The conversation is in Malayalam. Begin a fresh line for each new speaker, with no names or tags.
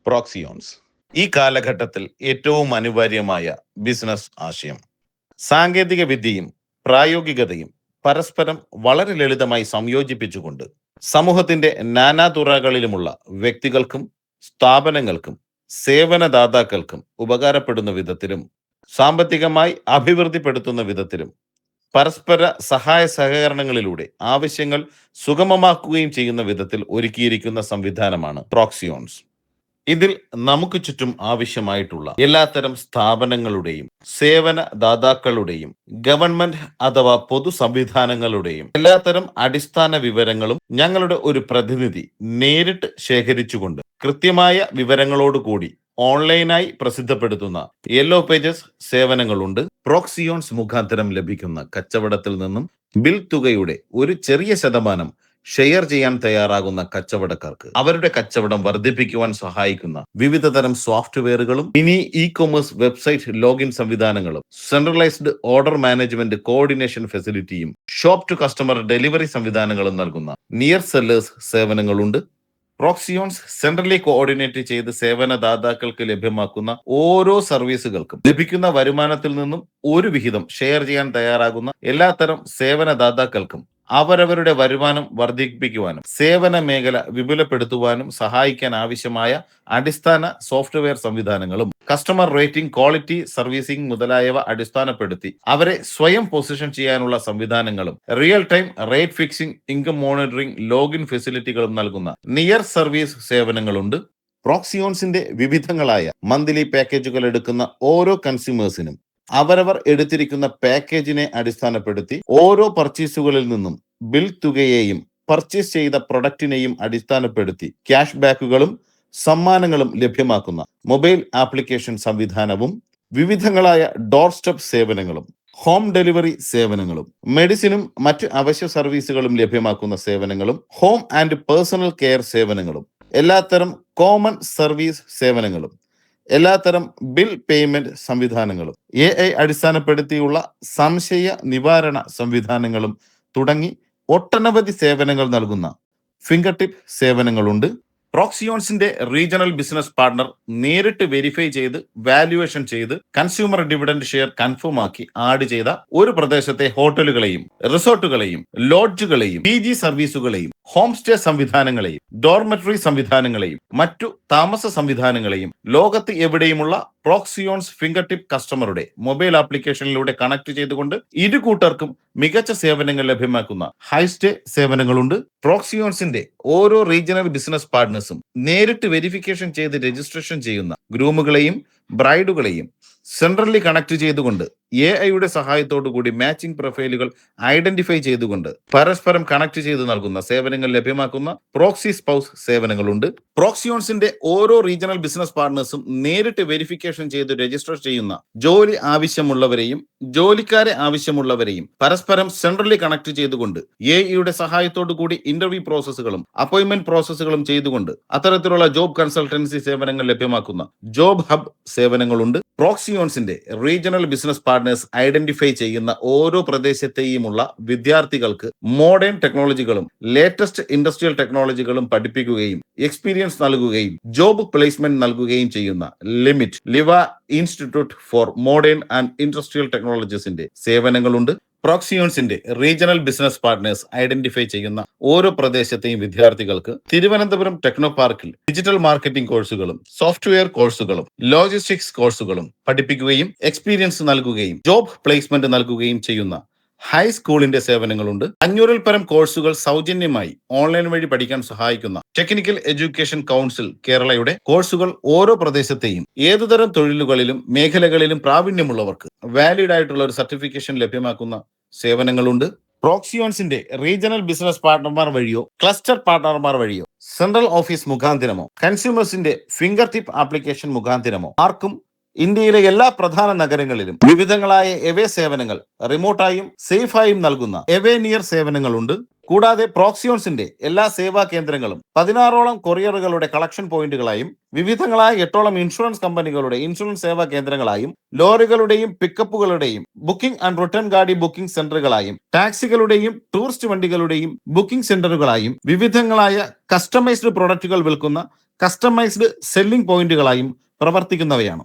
പ്രോക്സിയോൺസ് ഈ കാലഘട്ടത്തിൽ ഏറ്റവും അനിവാര്യമായ ബിസിനസ് ആശയം. സാങ്കേതിക വിദ്യയും പ്രായോഗികതയും പരസ്പരം വളരെ ലളിതമായി സംയോജിപ്പിച്ചുകൊണ്ട് സമൂഹത്തിന്റെ നാനാതുറകളിലുമുള്ള വ്യക്തികൾക്കും സ്ഥാപനങ്ങൾക്കും സേവനദാതാക്കൾക്കും ഉപകാരപ്പെടുന്ന വിധത്തിലും സാമ്പത്തികമായി അഭിവൃദ്ധിപ്പെടുത്തുന്ന വിധത്തിലും പരസ്പര സഹായ സഹകരണങ്ങളിലൂടെ ആവശ്യങ്ങൾ സുഗമമാക്കുകയും ചെയ്യുന്ന വിധത്തിൽ ഒരുക്കിയിരിക്കുന്ന സംവിധാനമാണ് പ്രോക്സിയോൺസ്. ഇതിൽ നമുക്ക് ചുറ്റും ആവശ്യമായിട്ടുള്ള എല്ലാത്തരം സ്ഥാപനങ്ങളുടെയും സേവന ദാതാക്കളുടെയും ഗവൺമെന്റ് അഥവാ പൊതു സംവിധാനങ്ങളുടെയും എല്ലാത്തരം അടിസ്ഥാന വിവരങ്ങളും ഞങ്ങളുടെ ഒരു പ്രതിനിധി നേരിട്ട് ശേഖരിച്ചുകൊണ്ട് കൃത്യമായ വിവരങ്ങളോടുകൂടി ഓൺലൈനായി പ്രസിദ്ധപ്പെടുത്തുന്ന യെല്ലോ പേജസ് സേവനങ്ങളുണ്ട്. പ്രോക്സിയോൺസ് മുഖാന്തരം ലഭിക്കുന്ന കച്ചവടത്തിൽ നിന്നും ബിൽ തുകയുടെ ഒരു ചെറിയ ശതമാനം ഷെയർ ചെയ്യാൻ തയ്യാറാകുന്ന കച്ചവടക്കാർക്ക് അവരുടെ കച്ചവടം വർദ്ധിപ്പിക്കുവാൻ സഹായിക്കുന്ന വിവിധ തരം സോഫ്റ്റ്വെയറുകളും mini e commerce website login സംവിധാനങ്ങളും സെൻട്രലൈസ്ഡ് ഓർഡർ മാനേജ്മെന്റ് കോർഡിനേഷൻ ഫെസിലിറ്റിയും ഷോപ്പ് ടു കസ്റ്റമർ ഡെലിവറി സംവിധാനങ്ങളും നൽകുന്ന നിയർ സെല്ലേഴ്സ് സേവനങ്ങളുണ്ട്. പ്രോക്സിയോൺസ് സെൻട്രലി കോർഡിനേറ്റ് ചെയ്ത് സേവനദാതാക്കൾക്ക് ലഭ്യമാക്കുന്ന ഓരോ സർവീസുകൾക്കും ലഭിക്കുന്ന വരുമാനത്തിൽ നിന്നും ഒരു വിഹിതം ഷെയർ ചെയ്യാൻ തയ്യാറാകുന്ന എല്ലാത്തരം സേവനദാതാക്കൾക്കും അവരവരുടെ വരുമാനം വർദ്ധിപ്പിക്കുവാനും സേവന മേഖല വിപുലപ്പെടുത്തുവാനും സഹായിക്കാൻ ആവശ്യമായ അടിസ്ഥാന സോഫ്റ്റ്വെയർ സംവിധാനങ്ങളും കസ്റ്റമർ റേറ്റിംഗ്, ക്വാളിറ്റി സർവീസിംഗ് മുതലായവ അടിസ്ഥാനപ്പെടുത്തി അവരെ സ്വയം പൊസിഷൻ ചെയ്യാനുള്ള സംവിധാനങ്ങളും real time rate fixing, income monitoring, login ഫെസിലിറ്റികളും നൽകുന്ന നിയർ സർവീസ് സേവനങ്ങളുണ്ട്. പ്രോക്സിയോൺസിന്റെ വിവിധങ്ങളായ മന്ത്ലി പാക്കേജുകൾ എടുക്കുന്ന ഓരോ കൺസ്യൂമേഴ്സിനും അവരവർ എടുത്തിരിക്കുന്ന പാക്കേജിനെ അടിസ്ഥാനപ്പെടുത്തി ഓരോ പർച്ചേസുകളിൽ നിന്നും ബിൽ തുകയെയും പർച്ചേസ് ചെയ്ത പ്രൊഡക്റ്റിനെയും അടിസ്ഥാനപ്പെടുത്തി ക്യാഷ് ബാക്കുകളും സമ്മാനങ്ങളും ലഭ്യമാക്കുന്ന മൊബൈൽ ആപ്ലിക്കേഷൻ സംവിധാനവും വിവിധങ്ങളായ ഡോർ സ്റ്റെപ്പ് സേവനങ്ങളും ഹോം ഡെലിവറി സേവനങ്ങളും മെഡിസിനും മറ്റ് അവശ്യ സർവീസുകളും ലഭ്യമാക്കുന്ന സേവനങ്ങളും ഹോം ആൻഡ് പേഴ്സണൽ കെയർ സേവനങ്ങളും എല്ലാത്തരം കോമൺ സർവീസ് സേവനങ്ങളും എല്ലാത്തരം ബിൽ പേയ്മെന്റ് സംവിധാനങ്ങളും AI അടിസ്ഥാനപ്പെടുത്തിയുള്ള സംശയ നിവാരണ സംവിധാനങ്ങളും തുടങ്ങി ഒട്ടനവധി സേവനങ്ങൾ നൽകുന്ന ഫിംഗർ ടിപ്പ് സേവനങ്ങളുണ്ട്. പ്രോക്സിയോൺസിന്റെ റീജിയണൽ ബിസിനസ് പാർട്ണർ നേരിട്ട് വെരിഫൈ ചെയ്ത് വാല്യുവേഷൻ ചെയ്ത് കൺസ്യൂമർ ഡിവിഡന്റ് ഷെയർ കൺഫേം ആക്കി ആഡ് ചെയ്ത ഒരു പ്രദേശത്തെ ഹോട്ടലുകളെയും റിസോർട്ടുകളെയും ലോഡ്ജുകളെയും PG സർവീസുകളെയും ഹോം സ്റ്റേ സംവിധാനങ്ങളെയും ഡോർമെട്രി സംവിധാനങ്ങളെയും മറ്റു താമസ സംവിധാനങ്ങളെയും ലോകത്ത് എവിടെയുമുള്ള പ്രോക്സിയോൺസ് ഫിംഗർ ടിപ്പ് കസ്റ്റമറുടെ മൊബൈൽ ആപ്ലിക്കേഷനിലൂടെ കണക്ട് ചെയ്തുകൊണ്ട് ഇരു കൂട്ടർക്കും മികച്ച സേവനങ്ങൾ ലഭ്യമാക്കുന്ന ഹൈസ്റ്റേ സേവനങ്ങളുണ്ട്. പ്രോക്സിയോൺസിന്റെ ഓരോ റീജിയണൽ ബിസിനസ് പാർട്ട്നേഴ്സും നേരിട്ട് വെരിഫിക്കേഷൻ ചെയ്ത് രജിസ്ട്രേഷൻ ചെയ്യുന്ന ഗ്രൂമുകളെയും ബ്രൈഡുകളെയും സെൻട്രലി കണക്ട് ചെയ്തുകൊണ്ട് AI സഹായത്തോടു കൂടി മാച്ചിങ് പ്രൊഫൈലുകൾ ഐഡന്റിഫൈ ചെയ്തുകൊണ്ട് പരസ്പരം കണക്ട് ചെയ്ത് നൽകുന്ന സേവനങ്ങൾ ലഭ്യമാക്കുന്ന പ്രോക്സി സ്പൗസ് സേവനങ്ങളുണ്ട്. പ്രോക്സിയോൺസിന്റെ ഓരോ റീജിയണൽ ബിസിനസ് പാർട്ട്നേഴ്സും നേരിട്ട് വെരിഫിക്കേഷൻ ചെയ്ത് രജിസ്റ്റർ ചെയ്യുന്ന ജോലി ആവശ്യമുള്ളവരെയും ജോലിക്കാരെ ആവശ്യമുള്ളവരെയും പരസ്പരം സെൻട്രലി കണക്ട് ചെയ്തുകൊണ്ട് AI സഹായത്തോടു കൂടി ഇന്റർവ്യൂ പ്രോസസ്സുകളും അപ്പോയിന്റ്മെന്റ് പ്രോസസ്സുകളും ചെയ്തുകൊണ്ട് അത്തരത്തിലുള്ള ജോബ് കൺസൾട്ടൻസി സേവനങ്ങൾ ലഭ്യമാക്കുന്ന ജോബ് ഹബ് സേവനങ്ങളുണ്ട്. പ്രോക്സിയോൺസിന്റെ റീജിയണൽ ബിസിനസ് പാർട്ട്നേഴ്സ് ഐഡന്റിഫൈ ചെയ്യുന്ന ഓരോ പ്രദേശത്തെയുമുള്ള വിദ്യാർത്ഥികൾക്ക് മോഡേൺ ടെക്നോളജികളും ലേറ്റസ്റ്റ് ഇൻഡസ്ട്രിയൽ ടെക്നോളജികളും പഠിപ്പിക്കുകയും എക്സ്പീരിയൻസ് നൽകുകയും ജോബ് പ്ലേസ്മെന്റ് നൽകുകയും ചെയ്യുന്ന ലിമിറ്റ് ലിവ institute for modern and industrial ടെക്നോളജീസിന്റെ സേവനങ്ങളുണ്ട്. പ്രോക്സിയോൺസിന്റെ റീജിയണൽ ബിസിനസ് പാർട്ട്നേഴ്സ് ഐഡന്റിഫൈ ചെയ്യുന്ന ഓരോ പ്രദേശത്തെയും വിദ്യാർത്ഥികൾക്ക് തിരുവനന്തപുരം ടെക്നോ പാർക്കിൽ ഡിജിറ്റൽ മാർക്കറ്റിംഗ് കോഴ്സുകളും സോഫ്റ്റ്വെയർ കോഴ്സുകളും ലോജിസ്റ്റിക്സ് കോഴ്സുകളും പഠിപ്പിക്കുകയും എക്സ്പീരിയൻസ് നൽകുകയും ജോബ് പ്ലേസ്മെന്റ് നൽകുകയും ചെയ്യുന്ന ഹൈസ്കൂളിന്റെ സേവനങ്ങളുണ്ട്. 500-ൽ പരം കോഴ്സുകൾ സൗജന്യമായി ഓൺലൈൻ വഴി പഠിക്കാൻ സഹായിക്കുന്ന ടെക്നിക്കൽ എഡ്യൂക്കേഷൻ കൗൺസിൽ കേരളയുടെ കോഴ്സുകൾ ഓരോ പ്രദേശത്തെയും ഏതുതരം തൊഴിലുകളിലും മേഖലകളിലും പ്രാവീണ്യമുള്ളവർക്ക് വാലിഡ് ആയിട്ടുള്ള ഒരു സർട്ടിഫിക്കേഷൻ ലഭ്യമാക്കുന്ന സേവനങ്ങളുണ്ട്. പ്രോക്സിയോൺസിന്റെ റീജിയണൽ ബിസിനസ് പാർട്ണർമാർ വഴിയോ ക്ലസ്റ്റർ പാർട്ണർമാർ വഴിയോ സെൻട്രൽ ഓഫീസ് മുഖാന്തിരമോ കൺസ്യൂമേഴ്സിന്റെ ഫിംഗർ ടിപ്പ് ആപ്ലിക്കേഷൻ മുഖാന്തിരമോ ആർക്കും ഇന്ത്യയിലെ എല്ലാ പ്രധാന നഗരങ്ങളിലും വിവിധങ്ങളായ എവേ സേവനങ്ങൾ റിമോട്ടായും സേഫായും നൽകുന്ന എവേ നിയർ സേവനങ്ങളുണ്ട്. കൂടാതെ പ്രോക്സിയോൺസിന്റെ എല്ലാ സേവാ കേന്ദ്രങ്ങളും 16ഓളം കൊറിയറുകളുടെ കളക്ഷൻ പോയിന്റുകളായും വിവിധങ്ങളായ 8ഓളം ഇൻഷുറൻസ് കമ്പനികളുടെ ഇൻഷുറൻസ് സേവാ കേന്ദ്രങ്ങളായും ലോറികളുടെയും പിക്കപ്പുകളുടെയും ബുക്കിംഗ് ആൻഡ് റിട്ടേൺ ഗാഡി ബുക്കിംഗ് സെന്ററുകളായും ടാക്സികളുടെയും ടൂറിസ്റ്റ് വണ്ടികളുടെയും ബുക്കിംഗ് സെന്ററുകളായും വിവിധങ്ങളായ കസ്റ്റമൈസ്ഡ് പ്രൊഡക്റ്റുകൾ വിൽക്കുന്ന കസ്റ്റമൈസ്ഡ് സെല്ലിംഗ് പോയിന്റുകളായും പ്രവർത്തിക്കുന്നവയാണ്.